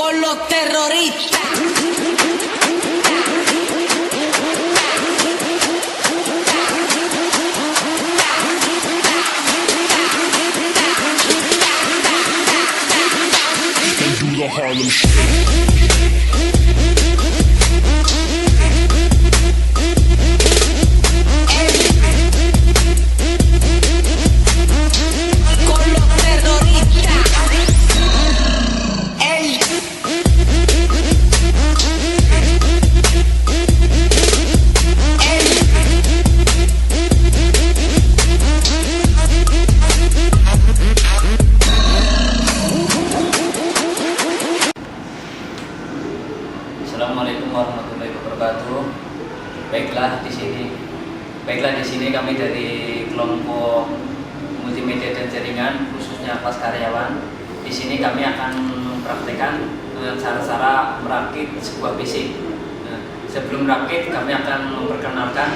con los terroristas. Harlem Shake. Con los terroristas. El Assalamualaikum warahmatullahi wabarakatuh. Baiklah di sini kami dari kelompok multimedia dan jaringan khususnya kelas karyawan. Di sini kami akan mempraktikkan cara-cara merakit sebuah PC. Sebelum merakit kami akan memperkenalkan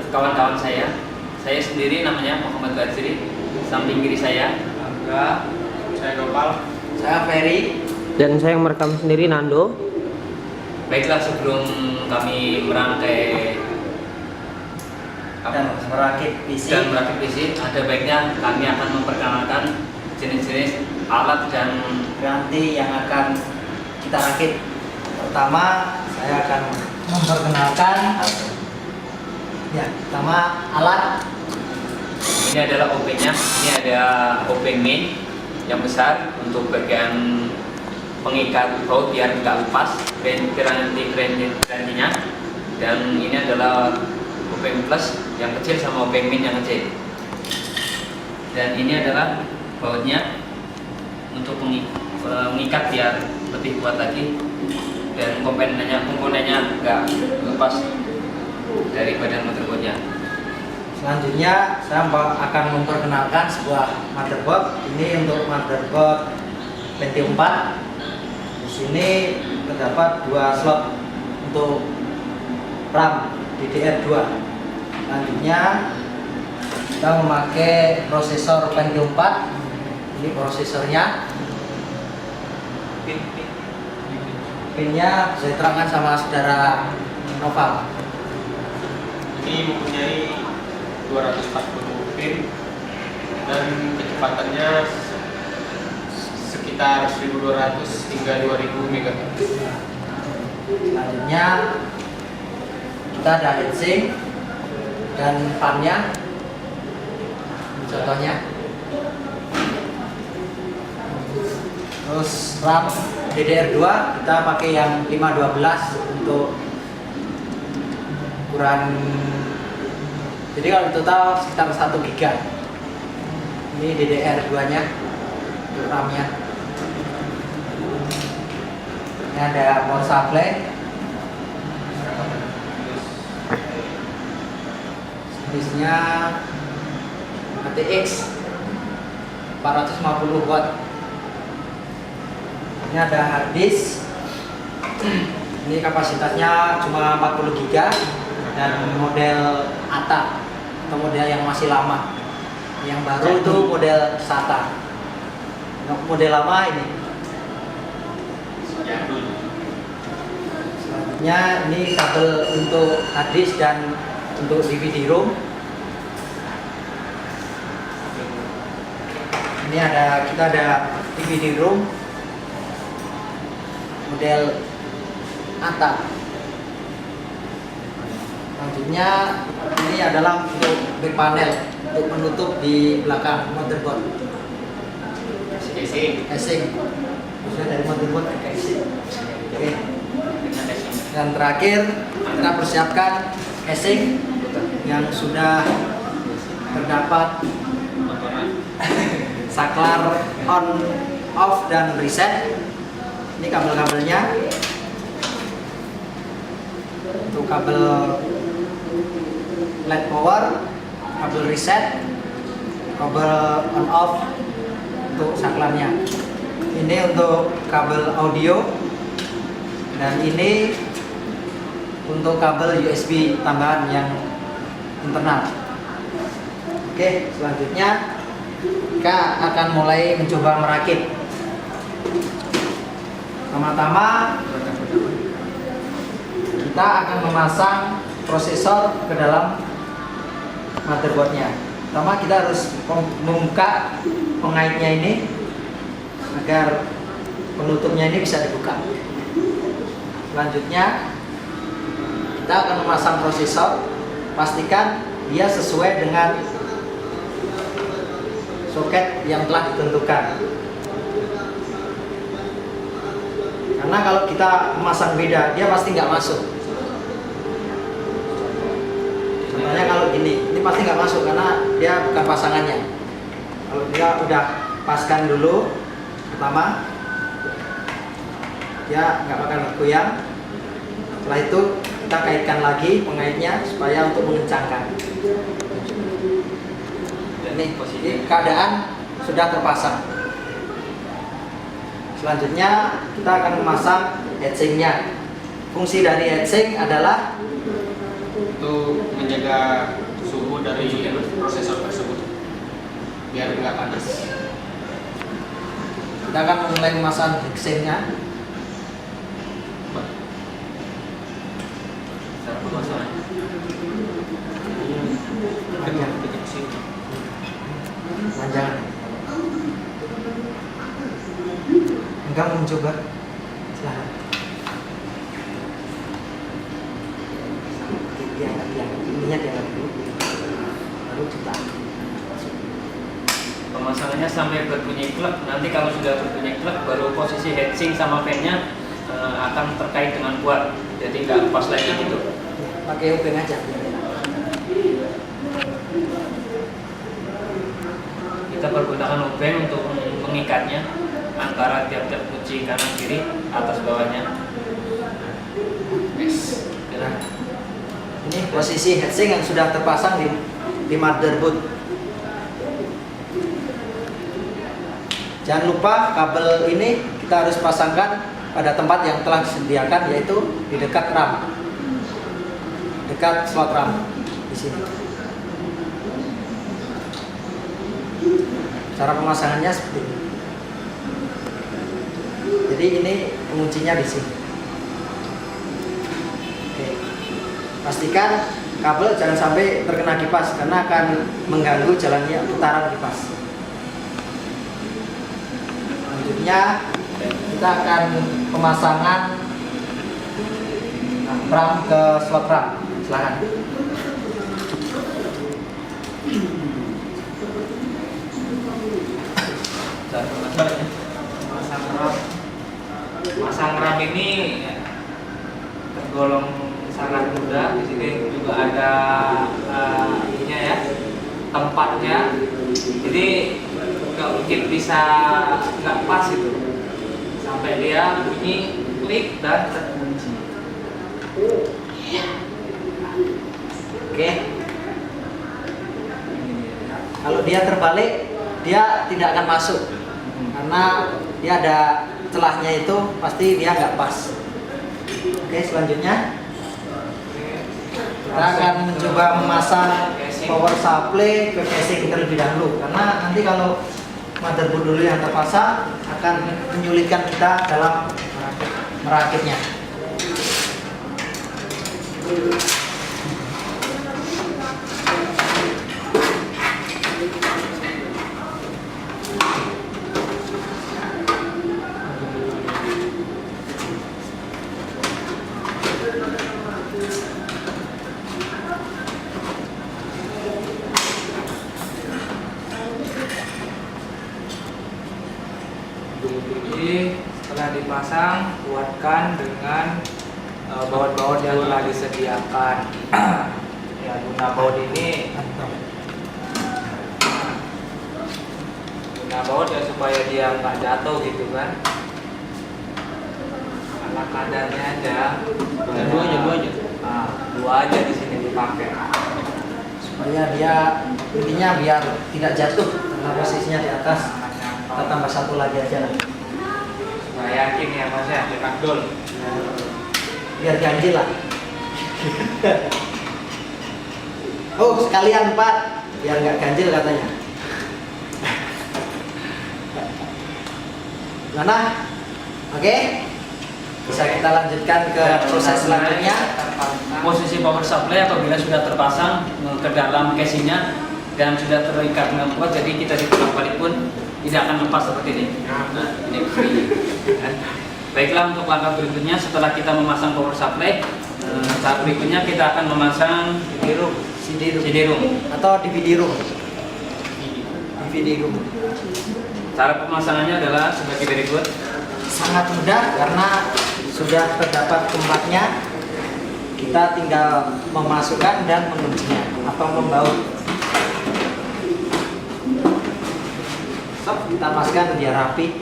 kawan-kawan saya. Saya sendiri namanya Muhammad Badri. Samping kiri saya Angga, saya Gopal, Saya Ferry. Dan saya yang merekam sendiri, Nando. Baiklah, sebelum kami merangkai Dan merakit PC. ada baiknya kami akan memperkenalkan jenis-jenis alat dan Nanti yang akan kita rakit. Pertama, saya akan memperkenalkan alat. ini adalah OP-nya. Ini ada OP main yang besar untuk bagian pengikat baut biar nggak lepas rantinya, dan ini adalah OP plus yang kecil sama OP min yang kecil, dan ini adalah bautnya untuk mengikat biar lebih kuat lagi, dan komponennya nggak lepas dari badan motherboardnya. Selanjutnya, saya akan memperkenalkan sebuah motherboard. Ini untuk motherboard Pentium 4. Di sini terdapat 2 slot untuk RAM DDR2. Selanjutnya, kita memakai prosesor Pentium 4. Ini prosesornya. Pinnya bisa diterangkan sama saudara Noval. ini mempunyai 240 pin dan kecepatannya sekitar 1200 hingga 2000 MHz. Selanjutnya, kita ada heatsink dan fan-nya. Contohnya. Terus RAM DDR2 kita pakai yang 512 untuk ukuran. Jadi kalau total sekitar 1 GB. Ini DDR2-nya, untuk RAM-nya. Ini ada power supply. Sejenisnya ATX 450 watt. Ini ada hard disk. Ini kapasitasnya cuma 40 GB dan model ATA atau model yang masih lama. Yang baru itu model SATA. Model lama ini. Selanjutnya ini kabel untuk hard disk dan untuk DVD-ROM. Ini kita ada DVD-ROM model ATA. Selanjutnya ini adalah untuk back panel untuk menutup di belakang motherboard. Casing. Khususnya dari motherboard ke casing. Oke. Dan terakhir kita persiapkan casing yang sudah terdapat saklar on, off, dan reset. Ini kabel-kabelnya. Untuk kabel LED power, kabel reset, kabel on off untuk saklarnya. Ini untuk kabel audio, dan ini untuk kabel USB tambahan yang internal. Oke, selanjutnya kita akan mulai mencoba merakit. Pertama-tama kita akan memasang prosesor ke dalam motherboardnya. Pertama kita harus membuka pengaitnya ini agar penutupnya ini bisa dibuka. Selanjutnya kita akan memasang prosesor. Pastikan dia sesuai dengan soket yang telah ditentukan. Karena kalau kita memasang beda, dia pasti nggak masuk. Contohnya kalau gini, ini pasti nggak masuk karena dia bukan pasangannya. Kalau dia udah paskan dulu, pertama dia nggak bakal goyang. Setelah itu kita kaitkan lagi pengaitnya supaya untuk mengencangkan. Ini posisi keadaan sudah terpasang. Selanjutnya kita akan memasang heatsinknya. Fungsi dari heatsink adalah Untuk menjaga suhu dari prosesor tersebut biar nggak panas. kita akan mulai memasang heatsinknya. Cara pemasangan. Panjang. Enggak mau mencoba. Silahkan. Ininya diangkat dulu. Baru kita. Pemasangannya sampai berbunyi klek. Nanti kalau sudah berbunyi klek, baru posisi heatsink sama fan-nya akan terkait dengan kuat. Jadi nggak pas lagi gitu. Pakai obeng aja. Kita pergunakan obeng untuk mengikatnya antara tiap-tiap kunci kanan kiri, atas bawahnya. Yes. Ini posisi heatsink yang sudah terpasang di motherboard. Jangan lupa kabel ini kita harus pasangkan pada tempat yang telah disediakan, yaitu di dekat RAM, dekat slot RAM di sini. Cara pemasangannya seperti ini. Jadi ini penguncinya di sini. Oke. Pastikan kabel jangan sampai terkena kipas karena akan mengganggu jalannya putaran kipas. Selanjutnya kita akan pemasangan RAM ke slot RAM. Silakan. Cara pemasangannya. Masang RAM ini tergolong sangat mudah. Di sini juga ada ininya ya, tempatnya. Jadi nggak mungkin bisa nggak pas itu. Sampai dia bunyi klik dan terkunci. Oke. Kalau dia terbalik, dia tidak akan masuk karena dia ada celahnya, itu pasti dia nggak pas. Oke, selanjutnya kita akan mencoba memasang power supply ke casing terlebih dahulu karena nanti kalau motherboard dulu yang terpasang akan menyulitkan kita dalam merakitnya. Jadi setelah dipasang, kuatkan dengan baut-baut yang telah disediakan. Ya, guna baut ini, guna baut ya supaya dia nggak jatuh gitu kan. Ala kadarnya aja. Dua aja. Nah, dua aja di sini dipakai. Supaya dia intinya biar tidak jatuh karena posisinya di atas. Kita tambah satu lagi aja lah. Supaya yakin ya mas ya, dikandul. Biar ganjil lah. Oh, sekalian 4 biar nggak ganjil katanya. Mana? Oke. Bisa kita lanjutkan ke proses selanjutnya. Posisi power supply apabila sudah terpasang ke dalam casingnya dan sudah terikat dengan kuat, jadi kita diputar balik pun tidak akan lepas seperti ini. Nah, ini begini. Baiklah, untuk langkah berikutnya setelah kita memasang power supply, tahap berikutnya kita akan memasang CD room atau DVD room. DVD room. Cara pemasangannya adalah sebagai berikut. Sangat mudah karena sudah terdapat tempatnya. Kita tinggal memasukkan dan menguncinya atau membaut. Kita paskan biar rapi.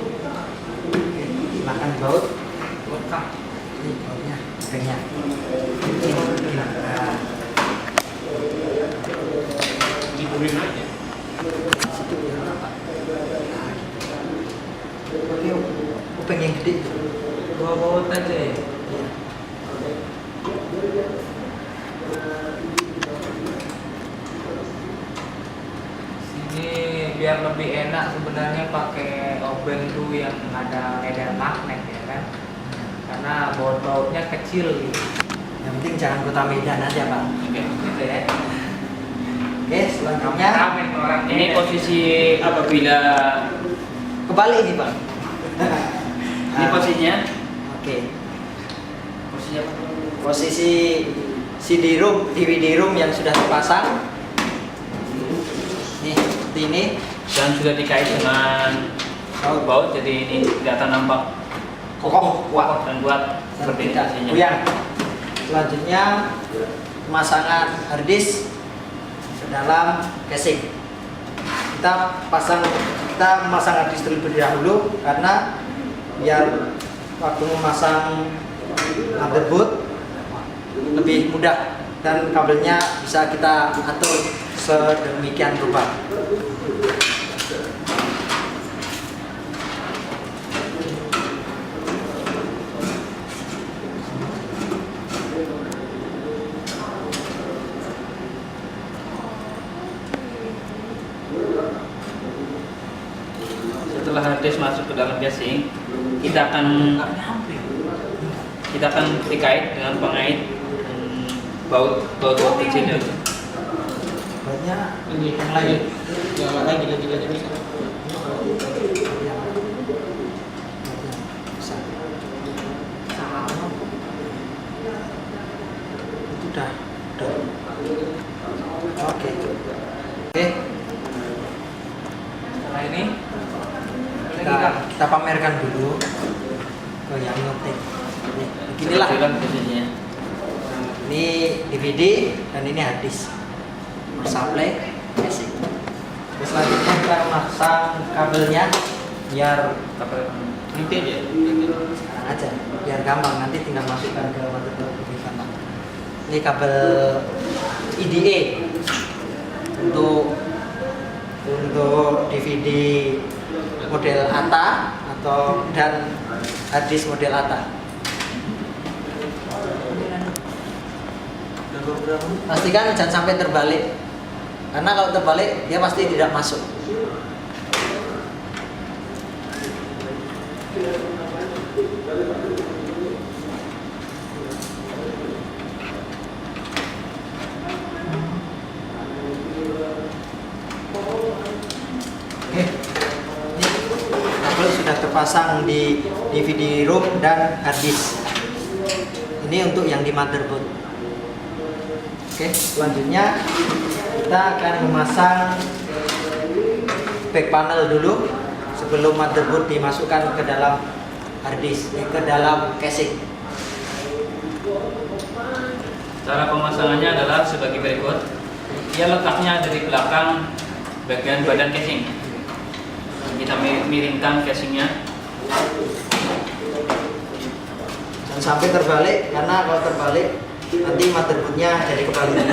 Silahkan baut. Ini bautnya, bautnya. Diburin aja. Oke, upeng yang gede. Bawa aja ya. Sini biar lebih enak sebenarnya pakai oven tuh yang ada medan magnet ya kan, karena baut-bautnya kecil gitu. Yang penting jangan kota Medan aja, Pak. Oke. Gitu ya. Oke, selanjutnya Ramen orangnya. Ini posisi apabila kebalik ini, Pak. ini posisinya. Oke. Posisi apa? Posisi CD room, DVD room yang sudah terpasang. Nih, seperti ini. Dan sudah dikait dengan baut, jadi ini kelihatan nampak Kokoh, kuat. dan kuat seperti ini Tidak posisinya. goyang. Selanjutnya pemasangan harddisk ke dalam casing. Kita memasang harddisk terlebih dahulu karena biar waktu memasang motherboard lebih mudah dan kabelnya bisa kita atur sedemikian rupa. Setelah harddisk masuk ke dalam casing, kita akan dikait dengan pengait baut kecil ya. Bautnya Ini yang lagi. Yang lagi bisa. itu udah. Oke. Setelah ini Kita pamerkan dulu ke yang ngetik. Beginilah. Seperti itu posisinya. Ini DVD dan ini harddisk. Supply casing. Terus selanjutnya kita masang kabelnya biar Nanti aja. sekarang aja, biar gampang nanti tinggal masukkan ke motherboard lebih gampang. Ini kabel EDA untuk DVD model ATA dan harddisk model ATA. Pastikan jangan sampai terbalik, karena kalau terbalik dia pasti tidak masuk. Oke, ini kabel sudah terpasang di DVD room dan harddisk. Ini untuk yang di motherboard. Oke, selanjutnya kita akan memasang back panel dulu sebelum motherboard dimasukkan ke dalam harddisk, ke dalam casing. Cara pemasangannya adalah sebagai berikut. Dia letaknya ada di belakang bagian badan casing. Kita miringkan casingnya. Jangan sampai terbalik, karena kalau terbalik nanti motherboardnya jadi kebalik.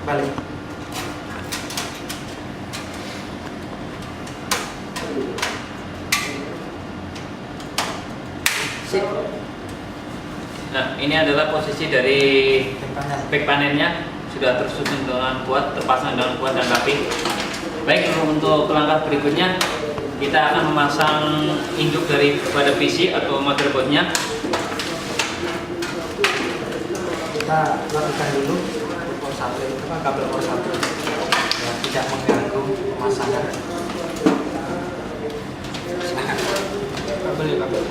Balik. Sip. Nah, ini adalah posisi dari Back panel. back panelnya sudah tersusun dengan kuat, terpasang dengan kuat dan rapi. Baik, untuk langkah berikutnya kita akan memasang induk daripada PC atau motherboardnya. Kita lakukan dulu power supply itu kan kabel power supply ya, tidak mengganggu pemasangan. Silakan. Kabel.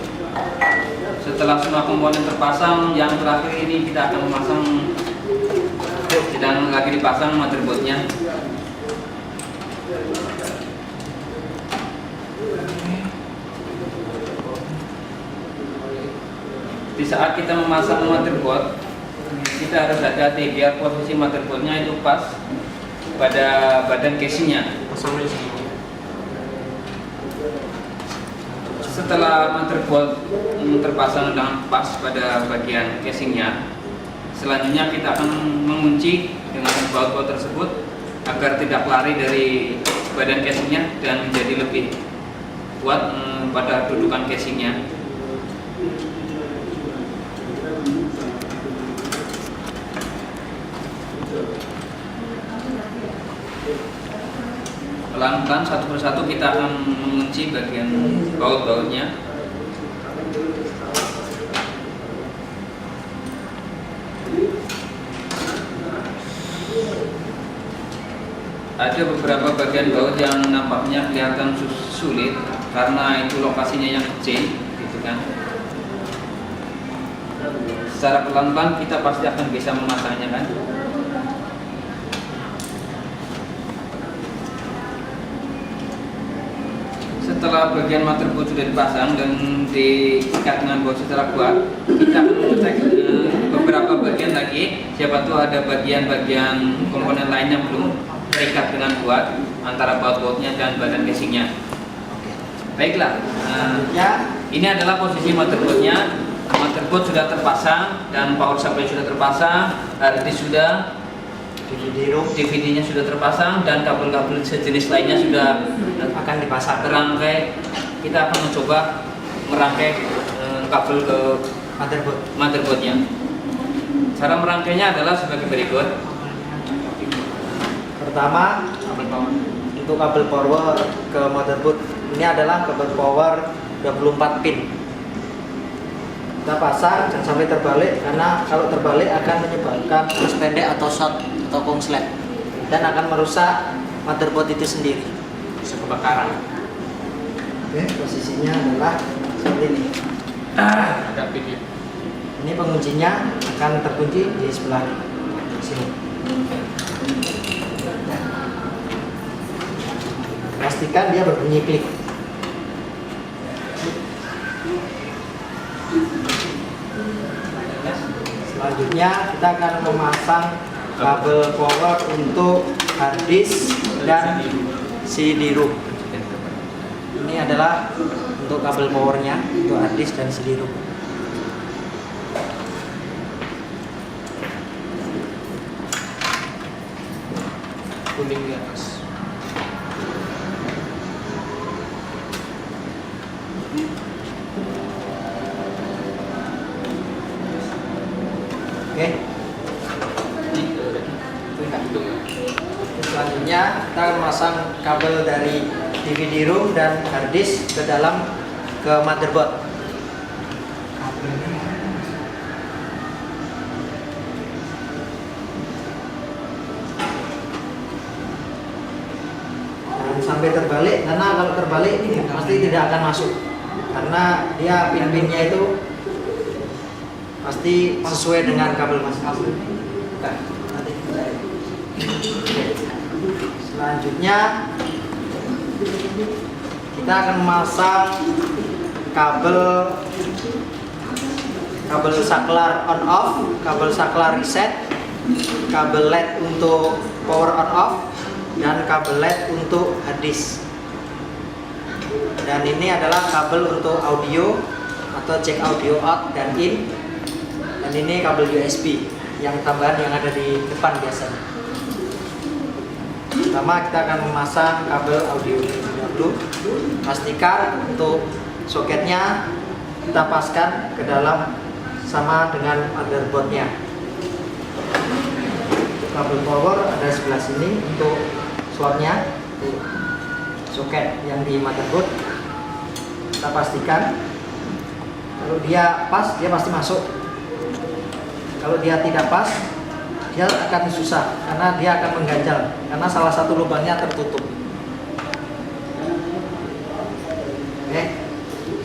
Setelah semua komponen terpasang, yang terakhir ini kita akan memasang, sedang lagi dipasang motherboardnya. Di saat kita memasang motherboard, kita harus hati-hati biar posisi motherboardnya itu pas pada badan casingnya. Pasang di sini. Setelah motherboard terpasang dengan pas pada bagian casingnya, selanjutnya kita akan mengunci dengan baut-baut tersebut agar tidak lari dari badan casingnya dan menjadi lebih kuat pada dudukan casingnya. Pelan-pelan satu persatu kita akan mengunci bagian baut-bautnya. Ada beberapa bagian baut yang nampaknya kelihatan sulit karena itu lokasinya yang kecil, gitu kan. Secara pelan-pelan kita pasti akan bisa memasangnya kan. Setelah bagian motherboard sudah dipasang dan diikat dengan baut secara kuat, kita akan mengecek beberapa bagian lagi. Siapa tahu ada bagian-bagian komponen lainnya belum terikat dengan kuat antara baut-bautnya dan badan casingnya. Baiklah, ini adalah posisi motherboardnya. Motherboard sudah terpasang dan power supply sudah terpasang, hard disk sudah, DVD-nya sudah terpasang dan kabel-kabel sejenis lainnya sudah Akan dipasang. terangkai. Kita akan mencoba merangkai kabel ke motherboardnya. Cara merangkainya adalah sebagai berikut. Pertama, untuk kabel power ke motherboard ini adalah kabel power 24 pin. Kita pasang jangan sampai terbalik karena kalau terbalik akan menyebabkan arus pendek atau short atau korslet dan akan merusak motherboard itu sendiri. Bisa kebakaran. Oke, posisinya adalah seperti ini. Ada video. Ini penguncinya akan terkunci di sebelah sini. Pastikan dia berbunyi klik. Selanjutnya kita akan memasang kabel power untuk hard disk dan CD-ROM. Ini adalah untuk kabel powernya untuk hard disk dan CD-ROM. Kuning di atas. Oke. Selanjutnya kita akan memasang kabel dari DVD-ROM dan hard disk ke dalam motherboard. Jangan sampai terbalik karena kalau terbalik ini pasti tidak akan masuk karena dia pin-pinnya itu pasti sesuai dengan kabel masing-masing. Selanjutnya kita akan memasang kabel saklar on off, kabel saklar reset, kabel LED untuk power on off, dan kabel LED untuk hard disk. Dan ini adalah kabel untuk audio atau jack audio out dan in. Dan ini kabel USB yang tambahan yang ada di depan biasanya. Pertama kita akan memasang kabel audio dulu. Pastikan untuk soketnya kita paskan ke dalam sama dengan motherboardnya. kabel power ada sebelah sini untuk slotnya, tuh, soket yang di motherboard. Kita pastikan kalau dia pas, dia pasti masuk. Kalau dia tidak pas, dia akan susah karena dia akan mengganjal karena salah satu lubangnya tertutup. Oke,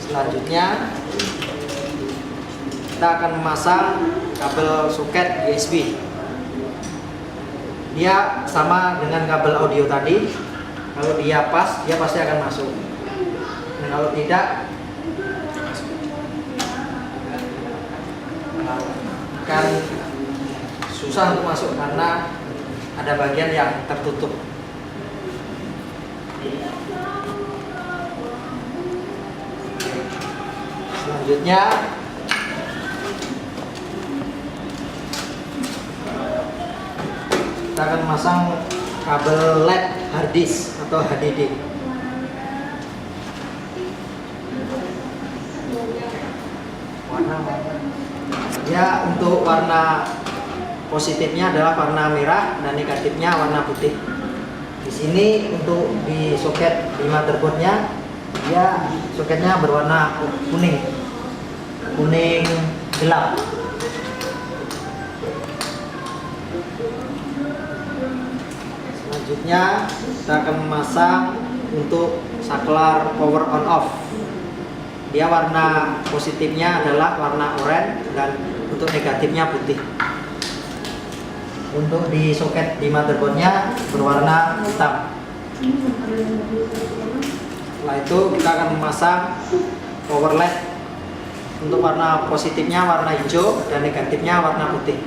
selanjutnya kita akan memasang kabel soket USB. Dia sama dengan kabel audio tadi. Kalau dia pas, dia pasti akan masuk. Dan kalau tidak, akan susah untuk masuk karena ada bagian yang tertutup. Selanjutnya kita akan memasang kabel LED hard disk atau HDD. Ya, untuk warna positifnya adalah warna merah dan negatifnya warna putih. Di sini untuk di soket di motherboardnya, dia soketnya berwarna kuning gelap. Selanjutnya kita akan memasang untuk saklar power on off. Dia warna positifnya adalah warna oranye dan untuk negatifnya putih. Untuk di soket di motherboardnya berwarna hitam. Setelah itu kita akan memasang power LED. Untuk warna positifnya warna hijau dan negatifnya warna putih.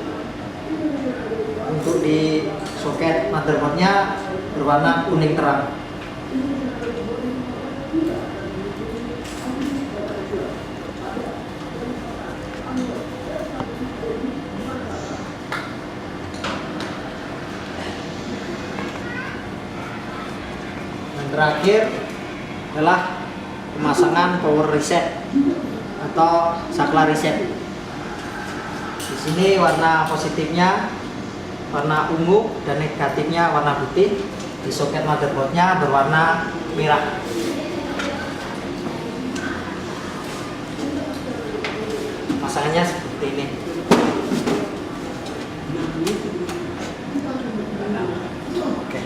Untuk di soket motherboardnya berwarna kuning terang. Terakhir adalah pemasangan power reset atau saklar reset. Di sini warna positifnya warna ungu dan negatifnya warna putih. Di soket motherboardnya berwarna merah. Pasangannya seperti ini. Oke.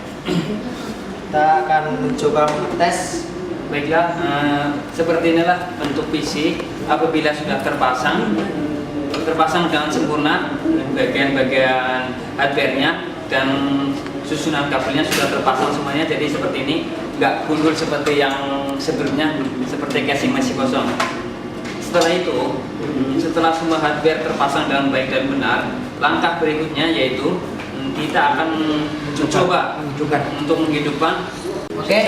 Kita akan mencoba mengetes. Baiklah, seperti inilah bentuk PC apabila sudah terpasang dengan sempurna bagian-bagian hardware-nya dan susunan kabelnya sudah terpasang semuanya. Jadi seperti ini, nggak gundul seperti yang sebelumnya, seperti casing masih kosong. Setelah itu, setelah semua hardware terpasang dengan baik dan benar, langkah berikutnya yaitu kita akan mencoba untuk menghidupkan. Oke,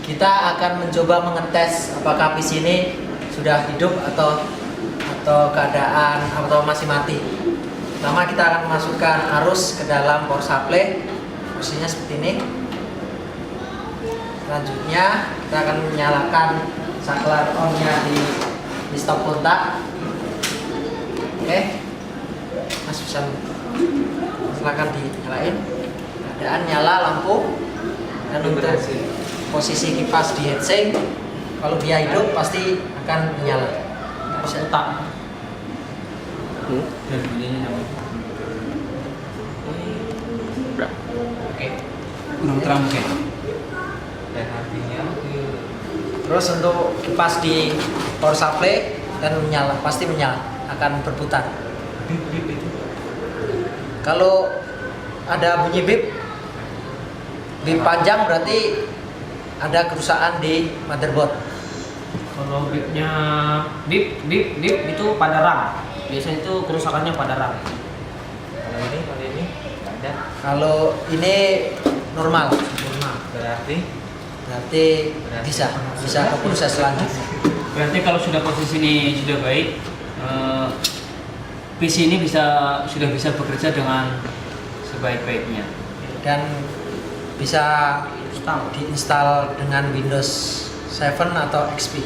kita akan mencoba mengetes apakah PC ini sudah hidup atau keadaan atau masih mati. Pertama kita akan memasukkan arus ke dalam power supply, posisinya seperti ini. Selanjutnya kita akan menyalakan saklar on-nya di stop kontak. Oke, Mas bisa silakan dinyalain. Keadaan nyala lampu. Dan untuk posisi kipas di heatsink, kalau dia hidup pasti akan menyala. Bisa letak. Dan bunyinya sama. Oke. Kurang terang mungkin. Dan artinya Terus untuk kipas di power supply dan menyala, pasti menyala, akan berputar. bip itu. Kalau ada bunyi bip panjang berarti ada kerusakan di motherboard. Kalau bipnya bip itu pada RAM. Biasanya itu kerusakannya pada RAM. Kalau ini nggak ada. Kalau ini normal, Berarti bisa ke proses selanjutnya. Berarti kalau sudah posisi ini sudah baik, PC ini sudah bisa bekerja dengan sebaik-baiknya. Dan bisa diinstal dengan Windows 7 atau XP.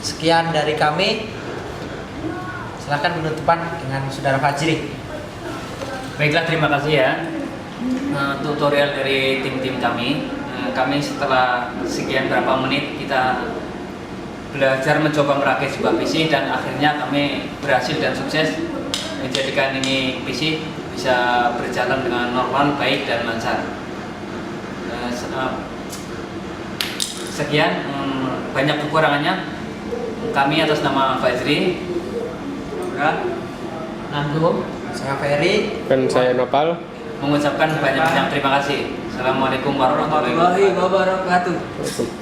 Sekian dari kami. Silakan penutupan dengan Saudara Fajri. Baiklah, terima kasih ya. Tutorial dari tim-tim kami. Kami setelah sekian berapa menit kita belajar mencoba merakit sebuah PC dan akhirnya kami berhasil dan sukses menjadikan ini PC bisa berjalan dengan normal, baik dan lancar. Sekian, banyak kekurangannya. Kami atas nama Fajri, Nandung. Saya Ferry. Dan saya Nopal. mengucapkan banyak-banyak terima kasih. Assalamualaikum warahmatullahi wabarakatuh. wabarakatuh.